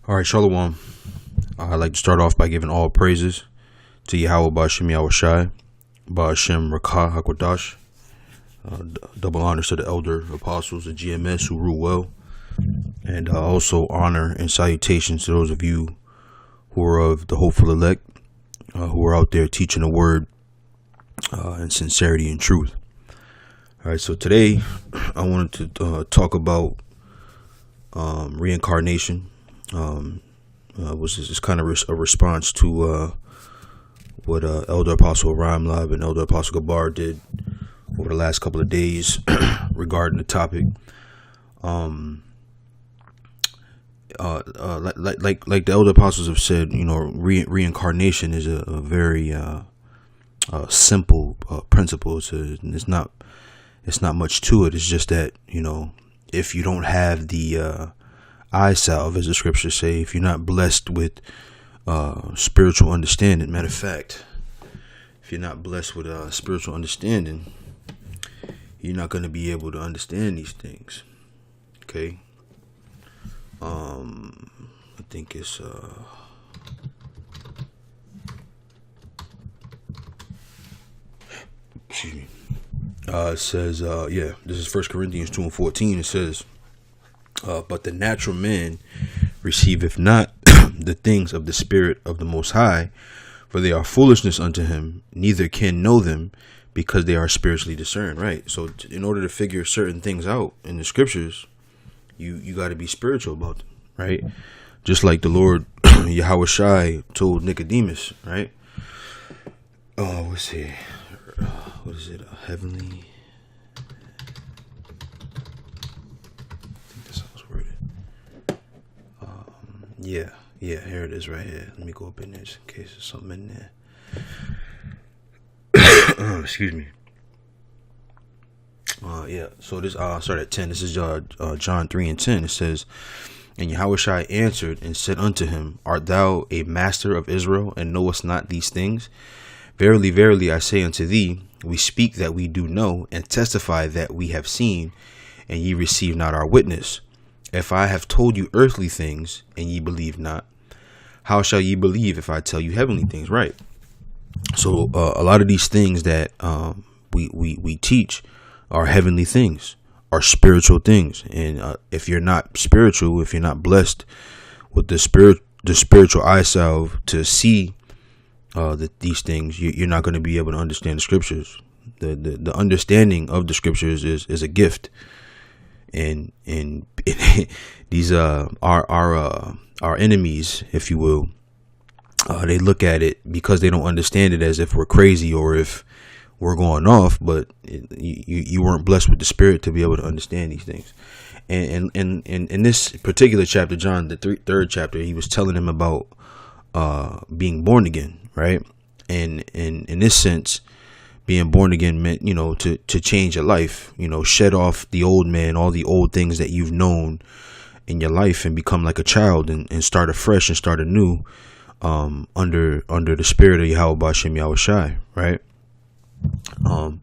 All right, Shalom. I'd like to start off by giving all praises to Yahweh Ba'Shem Yahweh Shai, Ba'Shem Rakah HaKodash. Double honors to the elder apostles, the GMS who rule well. And also honor and salutations to those of you who are of the hopeful elect, who are out there teaching the word in sincerity and truth. All right, so today I wanted to talk about reincarnation. Was just kind of a response to what Elder Apostle Ramlab and Elder Apostle Gabar did over the last couple of days regarding the topic. Like the Elder Apostles have said, you know, reincarnation is a very simple principle. It's not much to it. It's just that, you know, if you don't have the eye salve, as the scriptures say, if you're not blessed with spiritual understanding, matter of fact, if you're not blessed with spiritual understanding, you're not going to be able to understand these things. Okay. I think it's excuse me. It says, this is 1 Corinthians 2:14. It says, but the natural man receiveth not the things of the Spirit of the Most High, for they are foolishness unto him, neither can know them, because they are spiritually discerned. Right. So in order to figure certain things out in the scriptures, you got to be spiritual about them. Right. Just like the Lord Yahweh Shai told Nicodemus. Right. What is it? Heavenly. Yeah, here it is right here. Let me go up in there just in case there's something in there. Excuse me. So this, I'll start at 10. This is John 3:10. It says, and Yahushua answered and said unto him, art thou a master of Israel, and knowest not these things? Verily, verily, I say unto thee, we speak that we do know, and testify that we have seen, and ye receive not our witness. If I have told you earthly things, and ye believe not, how shall ye believe if I tell you heavenly things? Right. So a lot of these things that we teach are heavenly things, are spiritual things. And if you're not spiritual, if you're not blessed with the spiritual eye salve to see these things, you're not going to be able to understand the scriptures. The understanding of the scriptures is a gift. And these our enemies, if you will, they look at it because they don't understand it as if we're crazy or if we're going off, but you weren't blessed with the spirit to be able to understand these things. And in this particular chapter, John, the third chapter, he was telling him about being born again, right? And in this sense, being born again meant, you know, to change your life, you know, shed off the old man, all the old things that you've known in your life, and become like a child and start afresh and start anew under the spirit of Yahweh Ba'Shem Yahweh Shai, right? And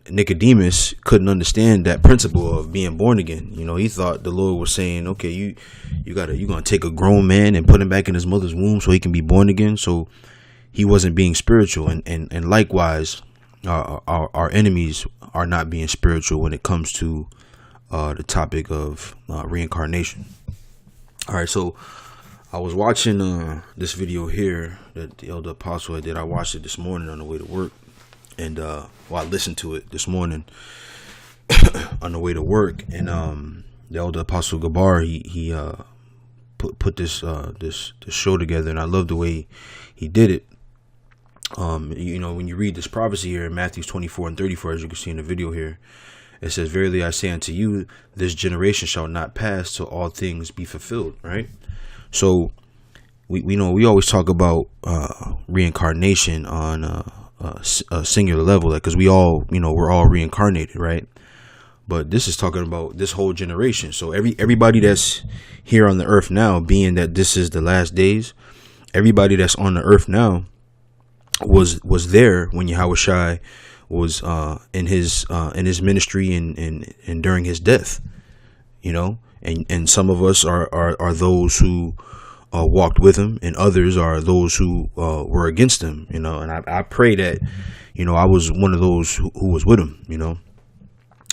Nicodemus couldn't understand that principle of being born again. You know, he thought the Lord was saying, okay, you're gonna take a grown man and put him back in his mother's womb so he can be born again. So he wasn't being spiritual, and likewise, our enemies are not being spiritual when it comes to the topic of reincarnation. All right, so I was watching this video here that the Elder Apostle did. I watched it this morning on the way to work, and I listened to it this morning on the way to work, and the Elder Apostle Gabar he put this show together, and I love the way he did it. You know, when you read this prophecy here in Matthew 24:34, as you can see in the video here, it says, verily I say unto you, this generation shall not pass till all things be fulfilled. Right. So we know we always talk about reincarnation on a singular level, because we all, you know, we're all reincarnated. Right. But this is talking about this whole generation. So everybody that's here on the earth now, being that this is the last days, everybody that's on the earth now was there when Yahweh Shai was in his ministry and during his death, you know, and some of us are those who walked with him, and others are those who were against him, and I pray that, I was one of those who was with him,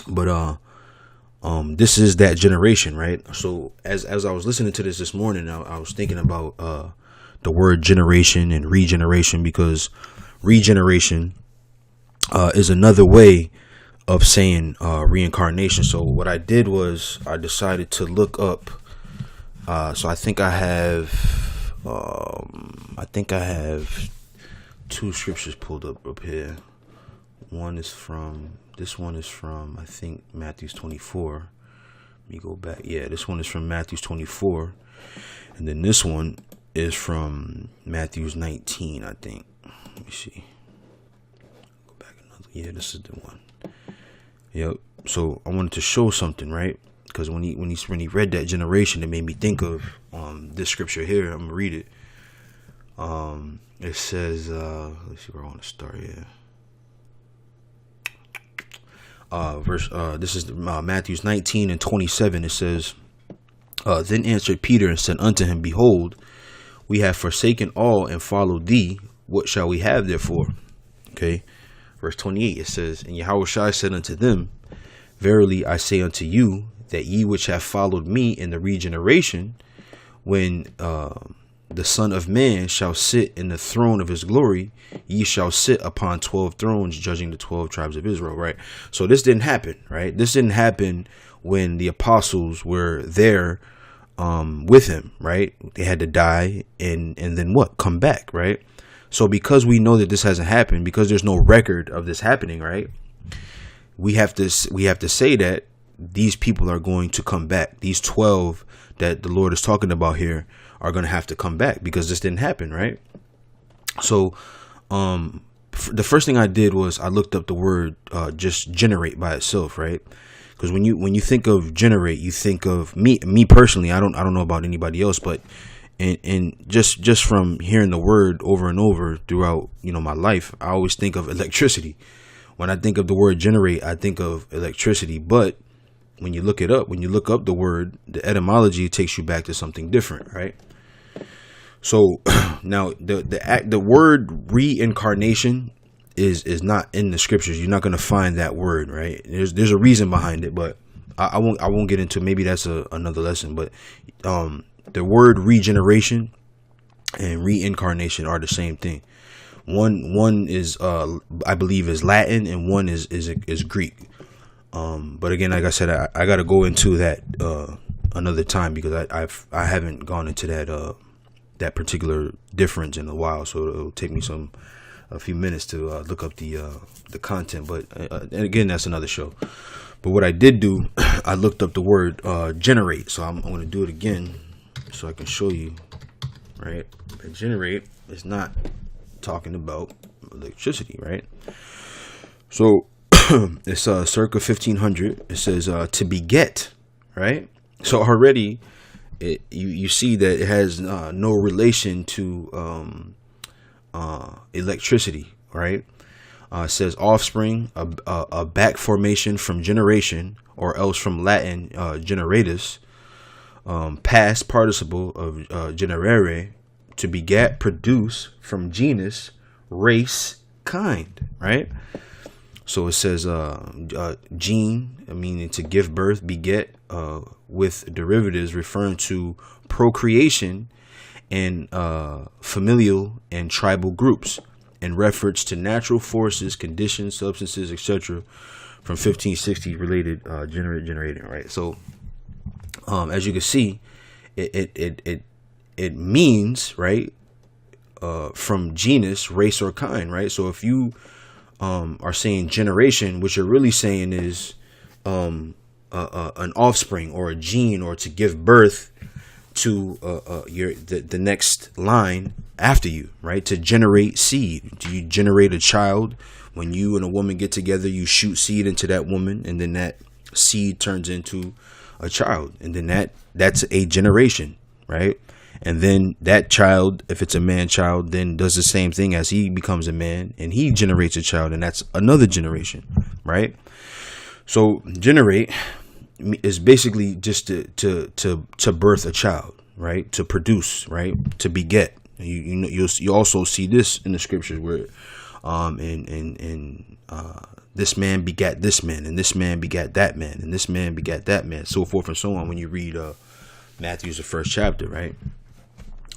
but this is that generation, right? So as I was listening to this morning, I was thinking about the word generation and regeneration, because regeneration is another way of saying reincarnation. So what I did was I decided to look up. So I think I have two scriptures pulled up here. This one is from I think Matthew 24. Let me go back. Yeah, this one is from Matthew 24, and then this one is from Matthew 19. I think. Let me see. Go back another. Yeah, this is the one. Yep. So I wanted to show something, right? Because when he read that generation, it made me think of this scripture here. I'm gonna read it. It says, let's see where I want to start here. This is Matthew 19 and 27. It says, then answered Peter and said unto him, Behold, we have forsaken all and followed thee. What shall we have therefore? Okay. Verse 28, it says, And Yahushua said unto them, Verily I say unto you, that ye which have followed me in the regeneration, when the Son of Man shall sit in the throne of his glory, ye shall sit upon 12 thrones, judging the 12 tribes of Israel, right? So this didn't happen, right? This didn't happen when the apostles were there with him, right? They had to die and then what? Come back, right? So because we know that this hasn't happened, because there's no record of this happening, right? We have to say that these people are going to come back. These 12 that the Lord is talking about here are going to have to come back, because this didn't happen, right? So the first thing I did was I looked up the word just generate by itself, right? Because when you think of generate, you think of me personally. I don't know about anybody else, but and just from hearing the word over and over throughout my life, I always think of electricity. When I think of the word generate, I think of electricity. But when you look up the word, the etymology takes you back to something different, right? So now the word reincarnation is not in the scriptures. You're not going to find that word, right? There's a reason behind it, but I won't get into. Maybe that's another lesson. But the word regeneration and reincarnation are the same thing. One is I believe is Latin, and one is Greek. But again, like I said, I got to go into that another time, because I haven't gone into that particular difference in a while. So it'll take me a few minutes to look up the content. But and again, that's another show. But what I did do, I looked up the word generate. So I'm going to do it again so I can show you. Right, generate is not talking about electricity, right? So it's circa 1500. It says to beget, right? So already you see that it has no relation to electricity, right? It says offspring, a back formation from generation, or else from Latin generatus, past participle of generare, to beget, produce, from genus, race, kind, right? So it says gene, meaning to give birth, beget, with derivatives referring to procreation and familial and tribal groups, in reference to natural forces, conditions, substances, etc. from 1560 related generating, right? So as you can see, it means, right, from genus, race, or kind, right? So if you are saying generation, what you're really saying is an offspring or a gene, or to give birth to the next line after you, right? To generate seed. Do you generate a child? When you and a woman get together, you shoot seed into that woman, and then that seed turns into a child, and then that's a generation, right? And then that child, if it's a man child, then does the same thing as he becomes a man, and he generates a child, and that's another generation, right? So generate is basically just to birth a child, right? To produce, right? To beget. You know, you also see this in the scriptures where, this man begat this man, and this man begat that man, and this man begat that man, so forth and so on. When you read Matthew's the first chapter, right?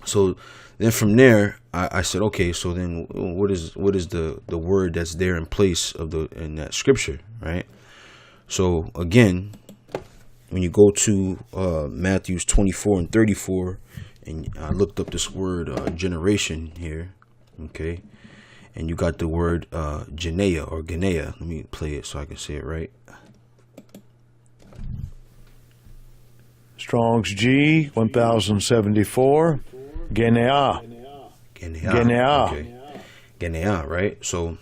So then from there, I said, okay, so then what is the word that's there in place of in that scripture, right? So again, when you go to Matthew's 24 and 34, and I looked up this word generation here, okay, and you got the word Genea or Genea. Let me play it so I can say it right. Strong's G 1074. Genea. Genea. Okay. Genea, right? So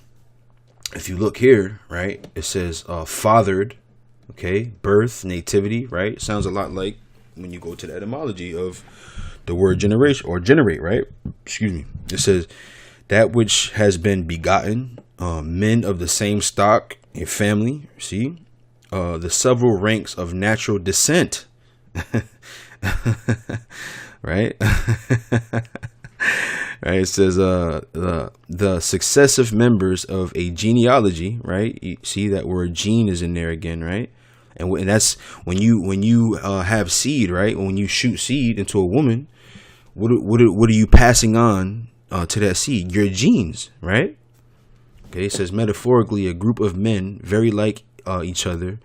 if you look here, right, it says fathered, okay, birth, nativity, right? Sounds a lot like when you go to the etymology of the word generation or generate, right? Excuse me. It says that which has been begotten, men of the same stock and family. See, the several ranks of natural descent. Right. Right. It says the successive members of a genealogy. Right. You see that word gene is in there again. Right. And that's when you have seed. Right. When you shoot seed into a woman, what are you passing on to that seed? Your genes. Right. Okay. It says metaphorically a group of men very like each other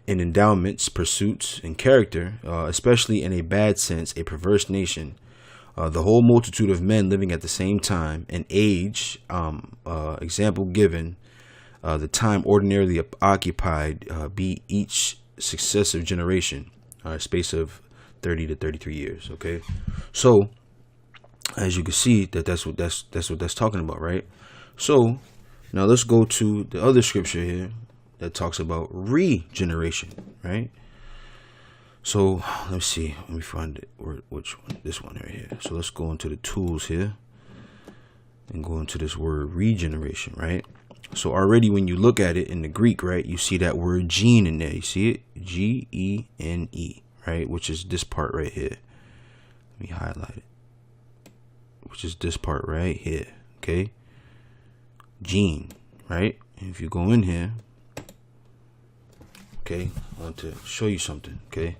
in endowments, pursuits, and character, especially in a bad sense, a perverse nation. The whole multitude of men living at the same time, and age, example given, the time ordinarily occupied, be each successive generation, a space of 30 to 33 years. Okay, so as you can see, that's what that's talking about, right? So now let's go to the other scripture here that talks about regeneration, right? So let's see. Let me find it. Which one? This one right here. So let's go into the tools here and go into this word regeneration, right? So already when you look at it in the Greek, right, you see that word gene in there. You see it? Gene, right? Which is this part right here. Let me highlight it. Which is this part right here. Okay. Gene, right? And if you go in here, okay, I want to show you something, okay?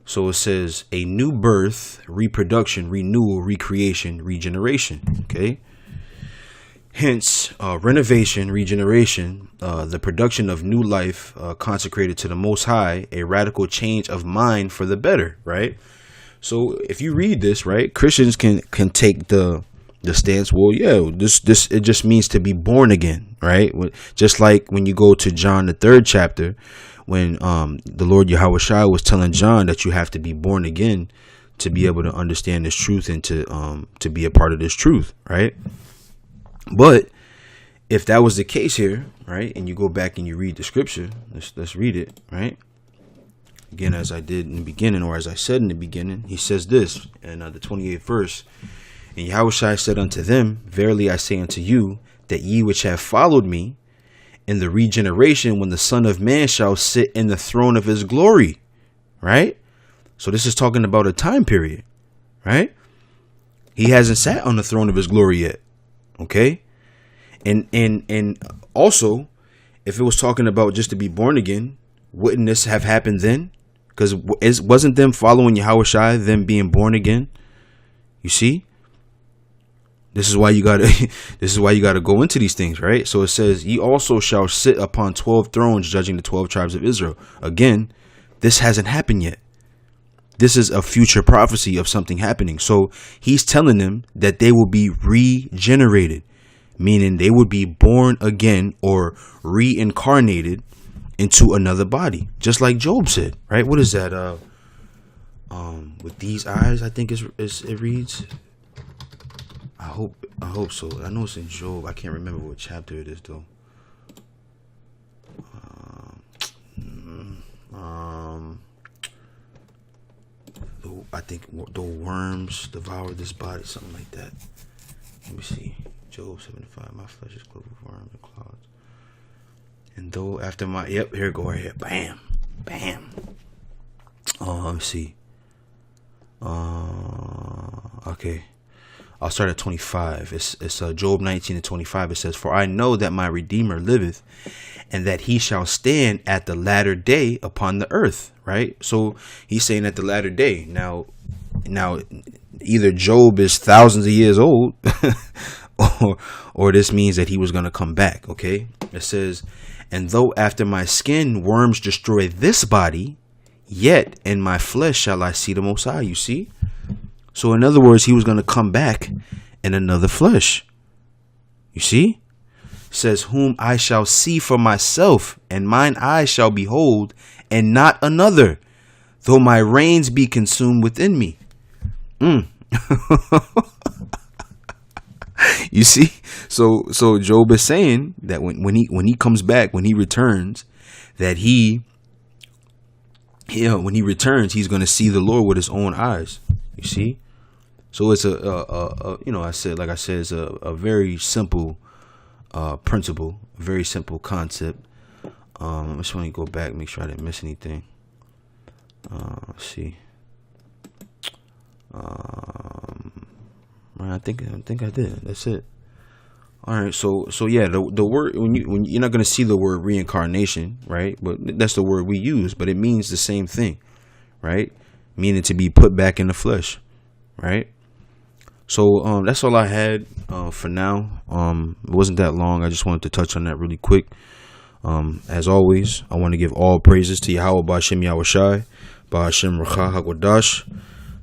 So it says a new birth, reproduction, renewal, recreation, regeneration, okay? Hence, renovation, regeneration, the production of new life consecrated to the Most High, a radical change of mind for the better, right? So if you read this, right, Christians can take the stance, well, yeah, this it just means to be born again, right? Just like when you go to John the 3rd chapter, when the Lord Yahushua was telling John that you have to be born again to be able to understand this truth and to be a part of this truth, right? But if that was the case here, right, and you go back and you read the scripture, let's read it, right? Again, as I did in the beginning, or as I said in the beginning, he says this in the 28th verse. And Yahushua said unto them, verily I say unto you, that ye which have followed me in the regeneration, when the Son of Man shall sit in the throne of his glory. Right? So this is talking about a time period. Right? He hasn't sat on the throne of his glory yet. Okay? And also, if it was talking about just to be born again, wouldn't this have happened then? Because wasn't them following Yahushua, them being born again? You see? This is why you gotta go into these things, right? So it says, ye also shall sit upon 12 thrones, judging the 12 tribes of Israel. Again, this hasn't happened yet. This is a future prophecy of something happening. So he's telling them that they will be regenerated, meaning they would be born again or reincarnated into another body, just like Job said, right? What is that? With these eyes, I think it reads. I hope so. I know it's in Job. I can't remember what chapter it is though. I think the worms devour this body, something like that. Let me see. Job 75. My flesh is clothed with worms and clouds. And though after my here it go right here. Bam. Bam. Let me see. Okay. I'll start at 25. It's Job 19 and 25. It says, "For I know that my Redeemer liveth, and that he shall stand at the latter day upon the earth." Right? So he's saying at the latter day. Now, either Job is thousands of years old, or this means that he was going to come back. Okay? It says, "And though after my skin worms destroy this body, yet in my flesh shall I see the Most High." You see? So in other words, he was going to come back in another flesh. You see? It says, "Whom I shall see for myself, and mine eyes shall behold, and not another, though my reins be consumed within me." You see? So Job is saying that when he comes back, when he returns, that when he returns, he's going to see the Lord with his own eyes. You see? So it's I said, it's a very simple principle, a very simple concept. I just want to go back, make sure I didn't miss anything. Let's see. I think I did. That's it. All right. So yeah, the word when you're not going to see the word reincarnation, right? But that's the word we use, but it means the same thing, right? Meaning to be put back in the flesh, right? So that's all I had for now. It wasn't that long. I just wanted to touch on that really quick. As always, I want to give all praises to Yahweh Ba'Shem Yahushai, Ba'Shem Racha HaKodash.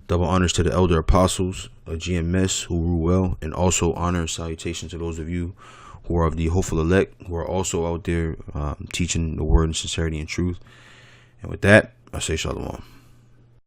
Double honors to the elder apostles of GMS who rule well, and also honor and salutations to those of you who are of the hopeful elect, who are also out there teaching the word in sincerity and truth. And with that, I say shalom.